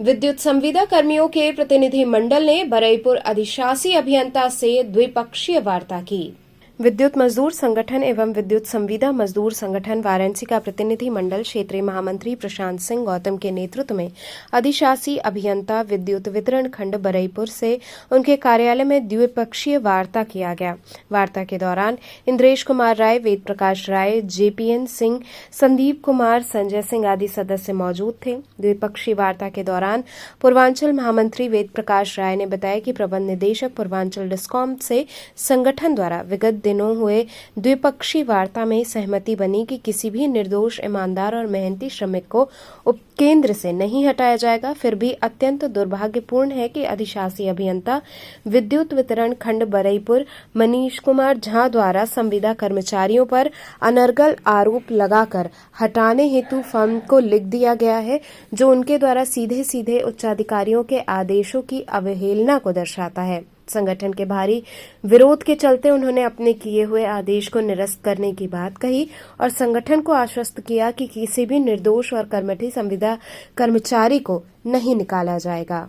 विद्युत संविदा कर्मियों के प्रतिनिधि मंडल ने बरईपुर अधिशासी अभियंता से द्विपक्षीय वार्ता की। विद्युत मजदूर संगठन एवं विद्युत संविदा मजदूर संगठन वाराणसी का प्रतिनिधि मंडल क्षेत्रीय महामंत्री प्रशांत सिंह गौतम के नेतृत्व में अधिशासी अभियंता विद्युत वितरण खंड बरईपुर से उनके कार्यालय में द्विपक्षीय वार्ता किया गया। वार्ता के दौरान इंद्रेश कुमार राय, वेद प्रकाश राय, जेपीएन सिंह, संदीप कुमार, संजय सिंह आदि सदस्य मौजूद थे। द्विपक्षीय वार्ता के दौरान पूर्वांचल महामंत्री वेद प्रकाश राय ने बताया कि प्रबंध निदेशक पूर्वांचल डिस्कॉम से संगठन द्वारा विगत दिनों हुए द्विपक्षीय वार्ता में सहमति बनी कि किसी भी निर्दोष, ईमानदार और मेहनती श्रमिक को उपकेंद्र से नहीं हटाया जाएगा। फिर भी अत्यंत दुर्भाग्यपूर्ण है कि अधिशासी अभियंता विद्युत वितरण खंड बरईपुर मनीष कुमार झा द्वारा संविदा कर्मचारियों पर अनर्गल आरोप लगाकर हटाने हेतु फर्म को लिख दिया गया है, जो उनके द्वारा सीधे सीधे उच्चाधिकारियों के आदेशों की अवहेलना को दर्शाता है। संगठन के भारी विरोध के चलते उन्होंने अपने किए हुए आदेश को निरस्त करने की बात कही और संगठन को आश्वस्त किया कि किसी भी निर्दोष और कर्मठी संविदा कर्मचारी को नहीं निकाला जाएगा।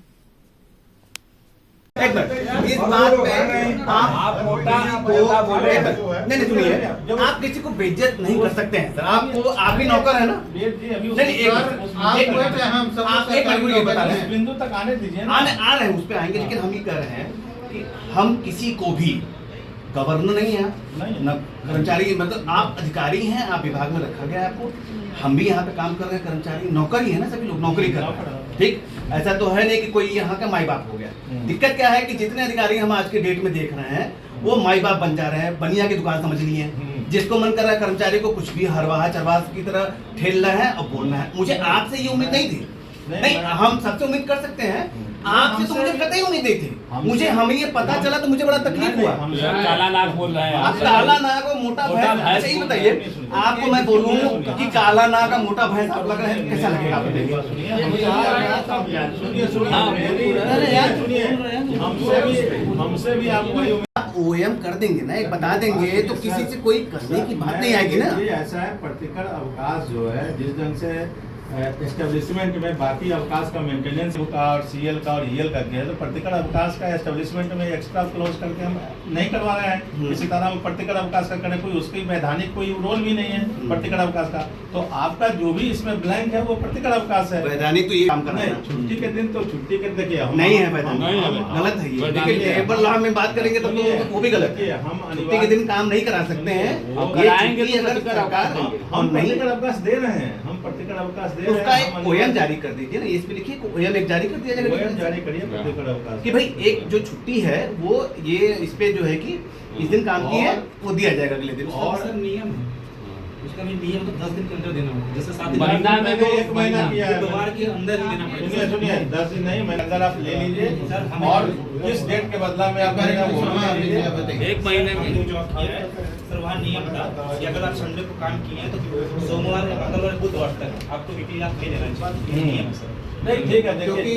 एक मिनट, इस बात पे आप मोटा नहीं सुनिए, आप किसी को बेइज्जत नहीं कर सकते हैं सर। आपको आप भी नौकर है ना? नहीं, एक बता रहे हैं, बिंदु तक आने दीजिए, आ रहे हैं, उस पे आएंगे। लेकिन हम ये कह रहे हैं कि हम किसी को भी गवर्नर नहीं है न कर्मचारी, मतलब आप अधिकारी हैं, आप विभाग में रखा गया है आपको। हम भी यहाँ पे काम कर रहे हैं, कर्मचारी नौकरी है ना, सभी लोग नौकरी कर रहे हैं, ठीक। ऐसा तो है नहीं कि कोई यहाँ का माई बाप हो गया। दिक्कत क्या है कि जितने अधिकारी हम आज के डेट में देख रहे हैं वो माई बाप बन जा रहे हैं, बनिया की दुकान समझ ली है। जिसको मन कर रहा है कर्मचारी को कुछ भी हरवाह चरवाह की तरह ठेलना है और बोलना है। मुझे आपसे ये उम्मीद नहीं थी। नहीं, हम सबसे उम्मीद कर सकते हैं, आपसे तो मुझे कतई उम्मीद नहीं थी। मुझे हमें ये पता चला तो मुझे बड़ा तकलीफ हुआ। काला नाग बोल रहे हैं आप काला नाग और मोटा भैंस। अच्छा ये बताइए, आपको मैं बोलूं कि काला नाग और मोटा भैंस आप लग रहे हैं, कैसा लगेगा आप बताइए? हमसे भी आप ओएम कर देंगे ना, एक बता देंगे तो किसी से कोई करने की बात नहीं आएगी ना। ऐसा है, प्रतिकर अवकाश जो है जिस ढंग से एस्टेब्लिशमेंट में बाकी अवकाश का मेंटेनेंस का और सीएल का और ईएल का किया है, तो प्रतिकर अवकाश का एस्टेब्लिशमेंट में एक्स्ट्रा क्लोज करके हम नहीं करवा रहे हैं। इसी तरह हम प्रतिकर अवकाश का करें, कोई उसकी वैधानिक कोई रोल भी नहीं है प्रतिकर अवकाश का। तो आपका जो भी इसमें ब्लैंक है वो प्रतिकर अवकाश है। वैधानिक तो ये काम करना है, छुट्टी के दिन तो छुट्टी के देखिए नहीं है, गलत है ये। देखिए लेबर लॉ में बात करेंगे तो वो भी गलत है। हम छुट्टी के दिन काम नहीं करा सकते हैं। अगर सरकार हम प्रतिकर अवकाश दे रहे हैं, हम प्रतिकर अवकाश उसका एक ओएम जारी कर दीजिए ना, इस पे लिखिए ओएम एक जारी कर दिया जाएगा। ओएम जारी करिए प्रतिकर अवकाश कि भाई एक जो छुट्टी है वो ये इस पे जो है कि इस दिन काम की है वो दिया जाएगा अगले दिन। और नियम है उसका भी नियम तो 10 दिन के अंदर देना होगा। जैसे 7 दिन महीना में तो 1 महीना किया है, 2 बार के अंदर ही देना पड़ेगा। सुनिए 10 दिन नहीं, महीने अंदर आप ले लीजिए और जिस डेट के बदला में आप करेंगे वो 1 महीने में जो आप किया है सर, वहाँ नियम था कि अगर आप संडे को काम किए हैं तो सोमवार, मंगलवार, बुधवार तक आपको वीकली लाख नहीं देना चाहिए। नियम है सर। नहीं, ठीक है। क्योंकि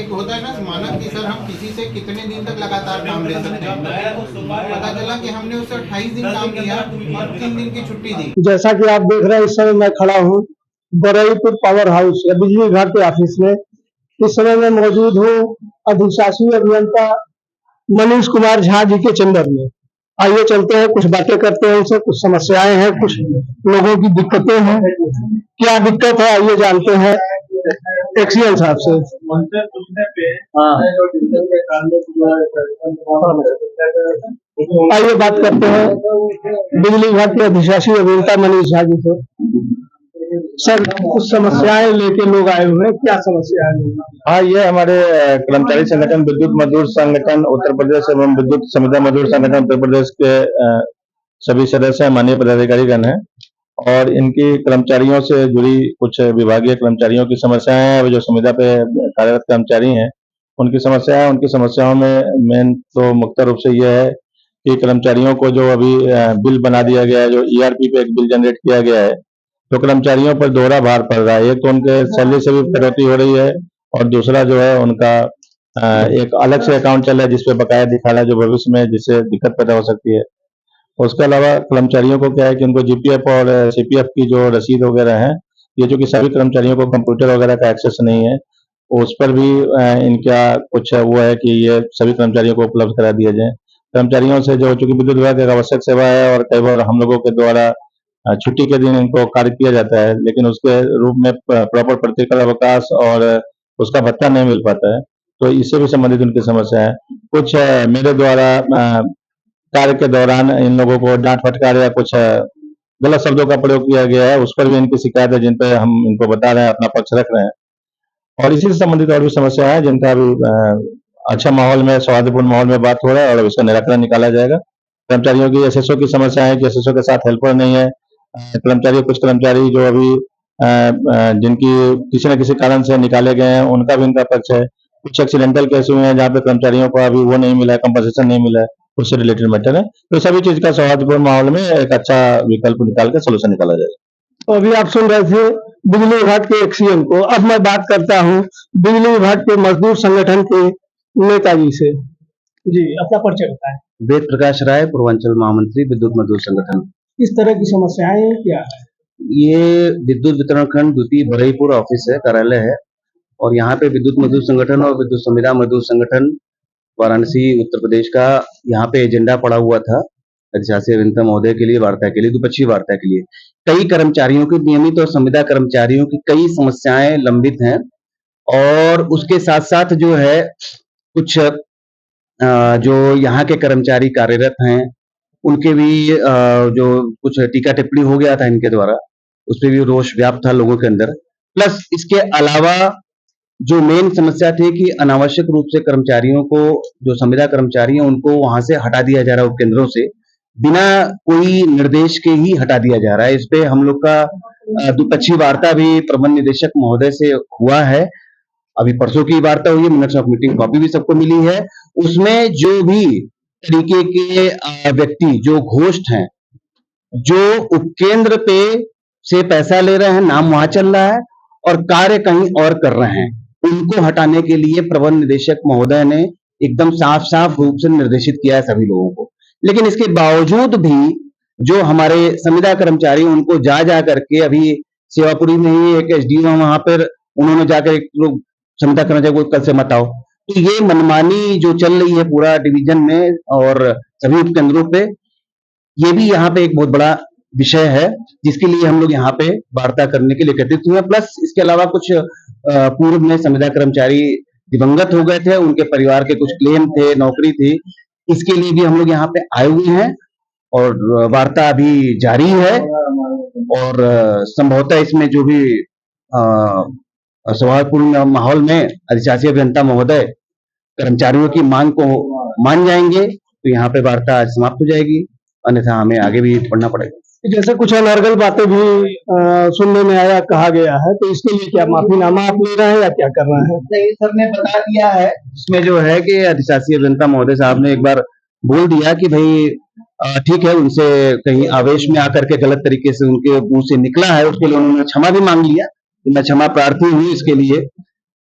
एक होता है ना मानक कि सर हम किसी से कितने दिन तक लगातार काम ले सकते हैं। पता चला कि हमने उससे 28 दिन काम किया और 3 दिन की छुट्टी दी। जैसा कि आप देख रहे हैं, इस समय मैं खड़ा हूँ बरईपुर पावर हाउस या बिजली विभाग के ऑफिस में। इस समय मैं मौजूद हूँ अधिशासी अभियंता मनीष कुमार झा जी के चैम्बर में। आइए चलते हैं, कुछ बातें करते हैं उनसे। कुछ समस्याएं हैं, कुछ लोगों की दिक्कतें हैं। क्या दिक्कत है आइए जानते हैं एक्सीएल साहब से। आइए बात करते हैं बिजली विभाग के अधिशासी अभियंता मनीष झा जी से। सर कुछ समस्याएं लेके लोग आए हुए हैं, क्या समस्या है? हाँ, ये हमारे कर्मचारी संगठन विद्युत मजदूर संगठन उत्तर प्रदेश एवं विद्युत संविदा मजदूर संगठन उत्तर प्रदेश के सभी सदस्य माननीय पदाधिकारी गण हैं और इनकी कर्मचारियों से जुड़ी कुछ विभागीय कर्मचारियों की समस्याएं हैं। जो संविदा पे कार्यरत कर्मचारी हैं उनकी समस्याओं में मेन तो मुख्य रूप से यह है कि कर्मचारियों को जो अभी बिल बना दिया गया है, जो ईआरपी पे एक बिल जनरेट किया गया है, तो कर्मचारियों पर दोहरा भार पड़ रहा है। एक तो उनके सैलरी से भी कटौती हो रही है और दूसरा जो है उनका एक अलग से अकाउंट चल रहा है जिसपे बकाया दिखा रहा है, जो भविष्य में जिससे दिक्कत पैदा हो सकती है। उसके अलावा कर्मचारियों को क्या है कि उनको जीपीएफ और सीपीएफ की जो रसीद वगैरह है, ये जो कि सभी कर्मचारियों को कंप्यूटर वगैरह का एक्सेस नहीं है, उस पर भी इनका कुछ वो है कि ये सभी कर्मचारियों को उपलब्ध करा दिया जाए। कर्मचारियों से जो चूंकि विद्युत विभाग एक आवश्यक सेवा है और कई बार हम लोगों के द्वारा छुट्टी के दिन इनको कार्य किया जाता है, लेकिन उसके रूप में प्रॉपर प्रतिकल अवकाश और उसका भत्ता नहीं मिल पाता है, तो इससे भी संबंधित उनकी समस्या है। कुछ मेरे द्वारा कार्य के दौरान इन लोगों को डांट फटकार या कुछ गलत शब्दों का प्रयोग किया गया है, उस पर भी इनकी शिकायत है, जिन पर हम इनको बता रहे हैं, अपना पक्ष रख रहे हैं। और इसी से संबंधित और भी समस्या है जिनका भी अच्छा माहौल में, सौहार्दपूर्ण माहौल में बात हो रहा है और उसका निराकरण निकाला जाएगा। कर्मचारियों की एसएसओ की समस्या है कि एसएसओ के साथ हेल्पर नहीं है। कुछ कर्मचारी जो अभी जिनकी किसी न किसी कारण से निकाले गए हैं, उनका भी इनका पक्ष है। कुछ एक्सीडेंटल केस हुए हैं जहाँ पे कर्मचारियों को अभी वो नहीं मिला है, कंपनसेशन नहीं मिला है, उससे रिलेटेड मैटर है। तो सभी चीज का सौहार्दपूर्ण माहौल में एक अच्छा विकल्प निकाल के सोल्यूशन निकाला जाएगा। तो अभी आप सुन रहे थे बिजली विभाग के एक सीएम को। अब मैं बात करता हूँ बिजली विभाग के मजदूर संगठन के नेताजी से। जी, अपना परिचय बताएं। वेद प्रकाश राय, पूर्वांचल महामंत्री, विद्युत मजदूर संगठन। किस तरह की समस्याएं क्या है? ये विद्युत वितरण खंड द्वितीय बरईपुर ऑफिस है, कार्यालय है, और यहाँ पे विद्युत मजदूर संगठन और विद्युत संविदा मजदूर संगठन वाराणसी उत्तर प्रदेश का यहाँ पे एजेंडा पड़ा हुआ था अधिशासी अभियंता महोदय के लिए वार्ता के लिए, द्विपक्षीय वार्ता के लिए। कई कर्मचारियों की, नियमित और संविदा कर्मचारियों की कई समस्याएं लंबित हैं, और उसके साथ साथ जो है कुछ जो यहाँ के कर्मचारी कार्यरत हैं उनके भी जो कुछ टीका टिप्पणी हो गया था इनके द्वारा, उस पर भी रोष व्याप्त था लोगों के अंदर। प्लस इसके अलावा जो मेन समस्या थी कि अनावश्यक रूप से कर्मचारियों को, जो संविदा कर्मचारी हैं, उनको वहां से हटा दिया जा रहा है उपकेंद्रों से, बिना कोई निर्देश के ही हटा दिया जा रहा है। इस पे हम लोग का द्विपक्षीय वार्ता भी प्रबंध निदेशक महोदय से हुआ है। अभी परसों की वार्ता हुई है, मिनट्स ऑफ मीटिंग कॉपी भी सबको मिली है। उसमें जो भी तरीके के व्यक्ति जो घोस्ट हैं, जो उपकेंद्र पे से पैसा ले रहे हैं, नाम वहां चल रहा है और कार्य कहीं और कर रहे हैं, उनको हटाने के लिए प्रबंध निदेशक महोदय ने एकदम साफ साफ रूप से निर्देशित किया है सभी लोगों को। लेकिन इसके बावजूद भी जो हमारे संविदा कर्मचारी, उनको जा करके, अभी सेवापुरी में ही एक एसडीओ वहां पर, उन्होंने जाकर एक लोग संविदा कर्मचारी को कल से मत आओ। तो ये मनमानी जो चल रही है पूरा डिवीजन में और सभी उपकेंद्रों पे, ये भी यहाँ पे एक बहुत बड़ा विषय है जिसके लिए हम लोग यहाँ पे वार्ता करने के लिए एकत्रित हुए। प्लस इसके अलावा कुछ पूर्व में संविदा कर्मचारी दिवंगत हो गए थे, उनके परिवार के कुछ क्लेम थे, नौकरी थी, इसके लिए भी हम लोग यहाँ पे आए हुए हैं और वार्ता अभी जारी है। और संभवतः इसमें जो भी सौहार्दपूर्ण माहौल में अधिशासी अभियंता महोदय कर्मचारियों की मांग को मान जाएंगे तो यहाँ पे वार्ता आज समाप्त हो जाएगी, अन्यथा हमें आगे भी बढ़ना पड़ेगा। जैसे कुछ अनर्गल बातें भी सुनने में आया, कहा गया है, तो इसके लिए क्या माफीनामा आप ले रहे हैं या क्या कर रहे हैं? नहीं, सर ने बता दिया है, इसमें जो है कि अधिशासी अभियंता महोदय साहब ने एक बार बोल दिया कि भाई ठीक है, उनसे कहीं आवेश में आकर के गलत तरीके से उनके मुंह से निकला है, उसके लिए उन्होंने क्षमा भी मांग लिया, मैं क्षमा प्रार्थी हूँ इसके लिए।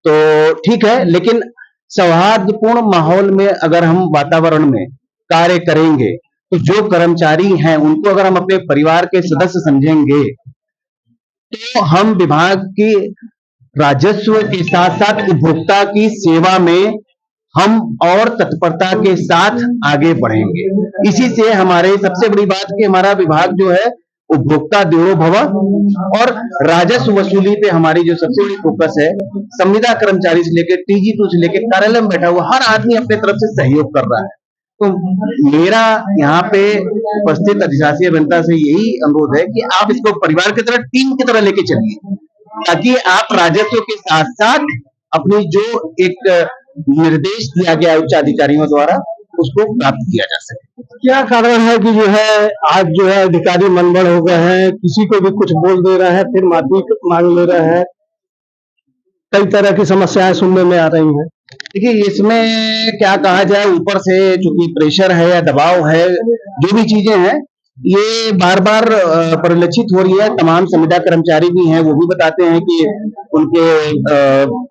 तो ठीक है, लेकिन सौहार्दपूर्ण माहौल में अगर हम वातावरण में कार्य करेंगे तो जो कर्मचारी हैं उनको अगर हम अपने परिवार के सदस्य समझेंगे तो हम विभाग की राजस्व के साथ साथ उपभोक्ता की सेवा में हम और तत्परता के साथ आगे बढ़ेंगे। इसी से हमारे सबसे बड़ी बात कि हमारा विभाग जो है उपभोक्ता देवो भव और राजस्व वसूली पे हमारी जो सबसे बड़ी फोकस है। संविदा कर्मचारी से लेकर TG2 से लेकर कार्यालय में बैठा हुआ हर आदमी अपने तरफ से सहयोग कर रहा है। तो मेरा यहाँ पे उपस्थित अधिशासी अभियंता से यही अनुरोध है कि आप इसको परिवार की तरह, टीम की तरह लेके चलिए, ताकि आप राजस्व के साथ साथ अपनी जो एक निर्देश दिया गया उच्च अधिकारियों द्वारा उसको प्राप्त किया जा सके। क्या कारण है कि जो है आज जो है अधिकारी मनबड़ हो गए हैं, किसी को भी कुछ बोल दे रहे हैं, फिर माफी मांग ले रहे हैं, कई तरह की समस्याएं सुनने में आ रही हैं। देखिए, इसमें क्या कहा जाए, ऊपर से चूंकि प्रेशर है या दबाव है, जो भी चीजें हैं ये बार बार परिलक्षित हो रही है। तमाम संविदा कर्मचारी भी हैं, वो भी बताते हैं कि उनके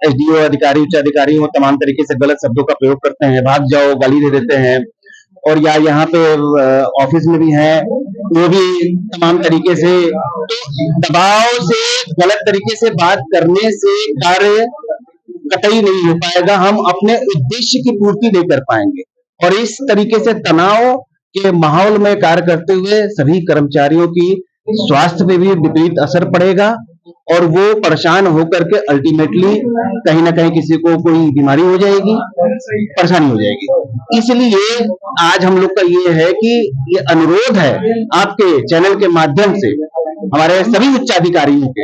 एसडीओ अधिकारी, उच्च अधिकारी वो तमाम तरीके से गलत शब्दों का प्रयोग करते हैं, भाग जाओ, गाली दे देते हैं। और या यहाँ पे ऑफिस में भी हैं, वो भी तमाम तरीके से, तो दबाव से, गलत तरीके से बात करने से कार्य कतई नहीं हो पाएगा, हम अपने उद्देश्य की पूर्ति नहीं कर पाएंगे। और इस तरीके से तनाव के माहौल में कार्य करते हुए सभी कर्मचारियों की स्वास्थ्य पे भी विपरीत असर पड़ेगा और वो परेशान होकर के अल्टीमेटली कहीं ना कहीं किसी को कोई बीमारी हो जाएगी, परेशानी हो जाएगी। इसलिए आज हम लोग का ये है कि ये अनुरोध है आपके चैनल के माध्यम से हमारे सभी उच्चाधिकारियों के